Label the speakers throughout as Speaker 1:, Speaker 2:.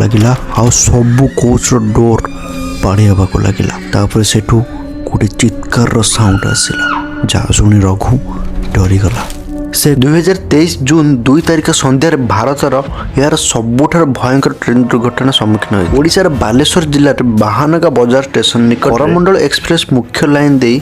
Speaker 1: लगिला आ सबु कोच रो डोर बाड़ी हवा को लगिला। तापर सेठू गोटे चित्कार रो साउंड आसिला जहाँ शुणी रघु डरी गला। से 2023 जून 2 तारिख संध्यार भारतर यार सबुठार भयंकर ट्रेन दुर्घटना सम्मुखीन होती। ओडिशार बालेश्वर जिल्लार बाहानगा बजार स्टेशन निकट करमंडल एक्सप्रेस मुख्य लाइन दे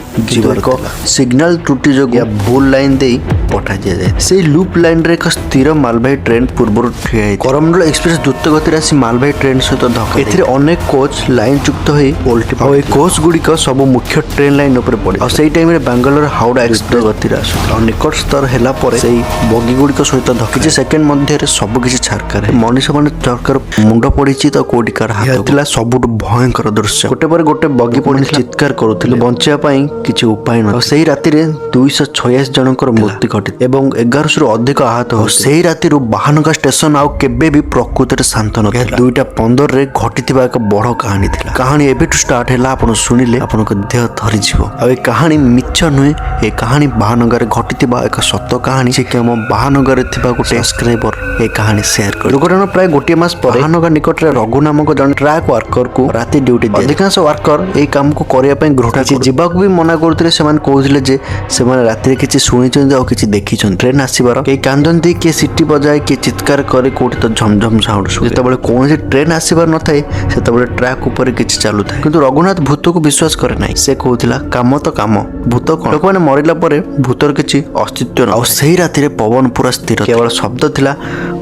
Speaker 1: सिग्नल त्रुटि जोग या भूल लाइन दे पठा दिया जाए। से लूप लाइन रे एक स्थिर मालवाही ट्रेन पूर्व ठिया है। करमंडल एक्सप्रेस द्रुत गति आसी मालवाही ट्रेन सहित धक्का एथिरे अनेक कोच लाइन चुक्त होई ओल्टी पड़े। कोच गुड़िक सब मुख्य ट्रेन लाइन ऊपर पड़े और सेई टाइम रे बेंगलोर हावड़ा एक्सप्रेस गति आसु निकट स्तर हैला परे सेई बगी गुड़िक सहित धक्का किछि सेकेंड मध्य रे सब किछि छारकार मनीष माने चरकार मुंड पड़िछि त कोडी कार हाथ थिला सबुठ भयंकर दृश्य। गोटे पर गोटे बगी पड़ी चित्कार करूथिले बंचिया पई किछि उपाय न। सेई राति रे 286 जनकर मृत्यु एवं 1100 रु अधिक आहत हो। सेही राति बाहानगा स्टेशन आउ केबे भी प्रकृति रे शांत न थिला। 2:15 रे घटिथिबा एक बड़ कहानी थिला। कहानी एबेटू स्टार्ट हैला आपण सुनिले आपनको देह धरि जीवो। आ ए कहानी मिछ नुहे ए कहानी बाहानगा रे घटिथिबा एक सत्य कहानी जे कि हम बाहानगा रे थिबा गोटे सब्सक्राइबर ए कहानी शेयर कर। दुर्घटना प्राय गोटे मास पर बाहानगा निकट रे रघु नामक जन ट्रक वर्कर को राति ड्यूटी दे। अधिकांश वर्कर ए काम को करिया पई घृणा जीवाक भी मना करथिले। सेमान कहथिले जे सेमान राति रे किछि सुनिछन जाओ किछि देखि ट्रेन आसबार कई कांदती किए सिटी बजाए किए चित्कार करे कोठी तो झमझम साउंड शुणे। जेतेबेले कोनोसी ट्रेन आसबार न थाए सेतेबेले ट्रैक ऊपर किछि चालू थाए किंतु रघुनाथ भूत को विश्वास करे नाही। से कहथिला काम तो काम भूत कोन लोक माने मरिला परे भूतर किछि अस्तित्व न। और सेही राति रे पवन पूरा स्थिर केवल शब्द थिला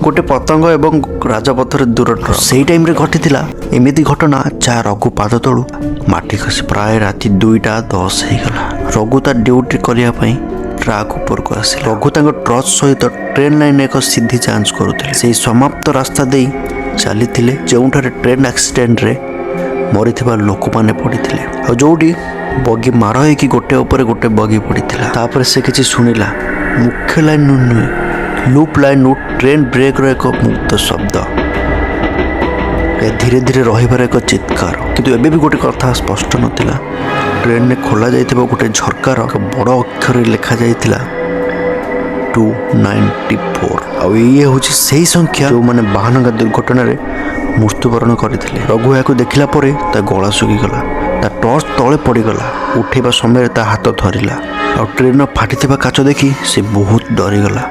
Speaker 1: गोटे पतंग एवं राजपथर दूर ट्रक। सेही टाइम रे घटिथिला एमिति घटना जा रघु पाद तळु माटी खसी प्राय राति 2:10 हे गला। रघु ता ड्यूटी करिया पई ट्रक ऊपर को आसिल। रघु ट्रच सहित ट्रेन लाइन एक सीधी जांच करुଥିଲେ। से समाप्त रास्ता दे चली जोठारे ट्रेन एक्सीडेंट रे मरीथिबा लोक माने पड़िथिले और जोडी बगी मार होइकी गोटे ऊपर गोटे बगी पड़िथिला। तापर से किछि सुनिला मुख्य लाइन नुहे लूप लाइन नु ट्रेन ब्रेक रो एक मुक्त शब्द धीरे धीरे रहिबार एक चित्कार। किंतु एबे भी गोटे कथा स्पष्ट नथिला। ट्रेन ने खोला जाइथिबा गोटे झरकार एक बड़ अक्षर लिखा जाइथिला 294 और ये होची सही संख्या जो माने बाहानगा दुर्घटना रे मृत्युवरण करथिले। रघु याको देखिला परे ता गळा सुगी गला ता टॉर्च तळे पड़ी गला। उठेबा समय ता हाथ धरिला और ट्रेन फाटिथिबा काच देखि से बहुत डरी गला।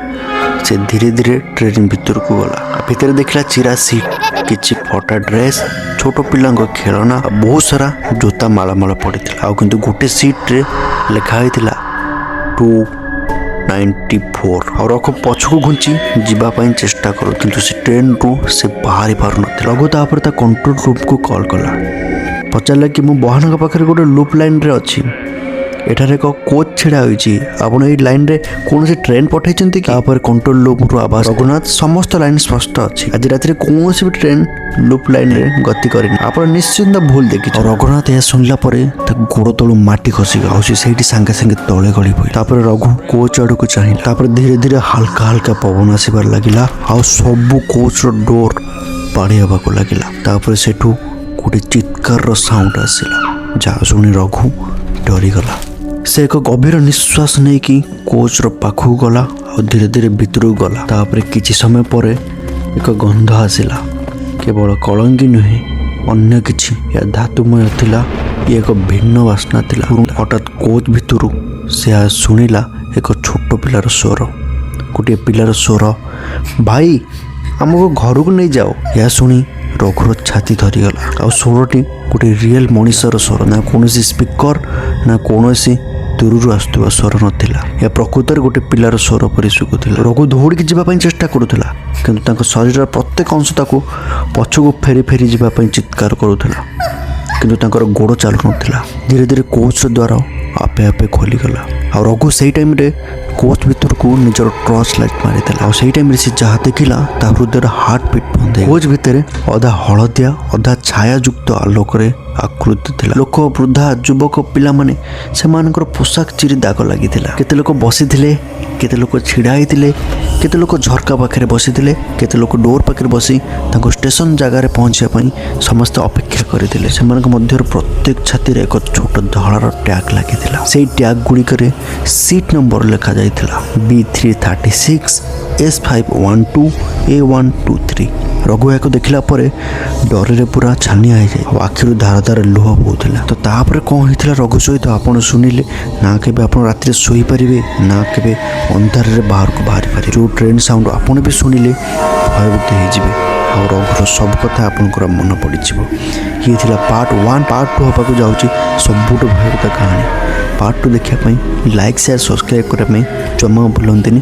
Speaker 1: से धीरे धीरे ट्रेन भीतर को गला। भीतर देखला चिरा सीट किछि फटा ड्रेस छोट पिलांग खेलना बहुत सारा जोता मालामाल पड़िथिला। आ किंतु गोटे सीट रे लिखा होइथिला 294 और रघु पछको घुंची जीवा पई चेष्टा करू किंतु से ट्रेन रू से बाहरी पार नथिला। रघु तापर ता कंट्रोल रूम को कॉल कला पचारला कि मु बाहानगा पाखरे गोटे लूप लाइन रे अछि एठारे एक कोच छिड़ा होइछि आपण ए लाइन रे कोनोसी ट्रेन पठाइछन्ती कि। तापर कंट्रोल रूम रो आवाज रघुनाथ समस्त लाइन स्पष्ट अछि आज राति रे कोनोसी भी ट्रेन लूप लाइन रे गति करिन आपण निश्चित भूल देखि। रघुनाथ या सुनला परे त गोड़ तळु माटी खसी गला सेठी संगे संगे तळे गळी पई। तापर रघु कोच आडू को चाहिला। तापर धीरे धीरे हल्का हल्का पवन आसीबार लागिला आ सब कोच रो डोर बाड़ी हवा को लागिला। तापर सेठू गोटे चित्कार रो साउंड आसिला जहाँ शुणी रघु डरी गला। से एक गभीर निश्वास नहीं कि कोच रो पाखु गला और धीरे धीरे भीतर गला। तापर किछि समय परे एक गंध आसिला केवल कलंगी नुहे अन्य किछि या धातुमय थिला। ये एक भिन्न वासना थिला। हठात कोच भीतर से सुनिला एक छोट पिलार स्वर गोटे पिलार स्वर भाई हमको घर को नहीं जाओ। या सुनी रघुर छाती धरीगला और स्वरटी गोटे रियल मनीषर स्वर ना कौन स्पीकर ना कौन दूर आसुवा स्वर नाला। या प्रकृत गोटे पिलार स्वर पर शुभुला। रघु दौड़िकी जावाई चेष्टा करुला किंतु शरीर प्रत्येक अंश ताको पछकू फेरी फेरी जावाई चित्कार करुला किंतु गोड़ चलु नाला। धीरे धीरे कोच द्वार आपे आपे खोलीगला और रघु से टाइम रे कोच भीतर को निजर टॉर्च लाइट मारिदेला और से टाइम रे से जहाँ देखिला ता हृदय हार्ट बीट बंद। कोच भितर अधा हलदिया अधा छायायुक्त आलोक आकृति थिला। लोक वृद्धा युवक पिला माने सेमानकर पोशाक चिरी दाग लागिथिला। केते लोक बसिथिले केते लोक छिड़ा होइथिले केते लोक झरका पाखरे बसिथिले केते लोक डोर पाखरे बसी ताको स्टेशन जगह रे पहुंचिया पई समस्त अपेक्षा करथिले। सेमानक मध्य प्रत्येक छाती रे एक छोट धଳାର टैग लागिथिला। सेई टैग गुडी करे सीट नंबर लिखा जाइथिला B336 S512 A123। ରଘୁ ଏହାକୁ ଦେଖିଲା ପରେ ଡରରେ ପୁରା ଛାନିଆ ହେଇଯାଏ ଆଉ ଆଖିରୁ ଧାର ଧାର ଲୁହ ବହୁଥିଲା। ତ ତାପରେ କ'ଣ ହେଇଥିଲା ରଘୁ ସହିତ ଆପଣ ଶୁଣିଲେ। ନା କେବେ ଆପଣ ରାତିରେ ଶୋଇପାରିବେ, ନା କେବେ ଅନ୍ଧାରରେ ବାହାରକୁ ବାହାରି ପାରିବେ। ଯେଉଁ ଟ୍ରେନ୍ ସାଉଣ୍ଡ ଆପଣ ବି ଶୁଣିଲେ ଭୟଭୀତ ହେଇଯିବେ ଆଉ ରଘୁର ସବୁ କଥା ଆପଣଙ୍କର ମନେ ପଡ଼ିଯିବ। ଇଏ ଥିଲା ପାର୍ଟ 1। ପାର୍ଟ 2 ହେବାକୁ ଯାଉଛି ସବୁଠୁ ଭୟଭୀତ କାହାଣୀ। ପାର୍ଟ 2 ଦେଖିବା ପାଇଁ ଲାଇକ୍, ସେୟାର, ସବସ୍କ୍ରାଇବ୍ କରିବା ପାଇଁ ଜମା ଭୁଲନ୍ତୁନି।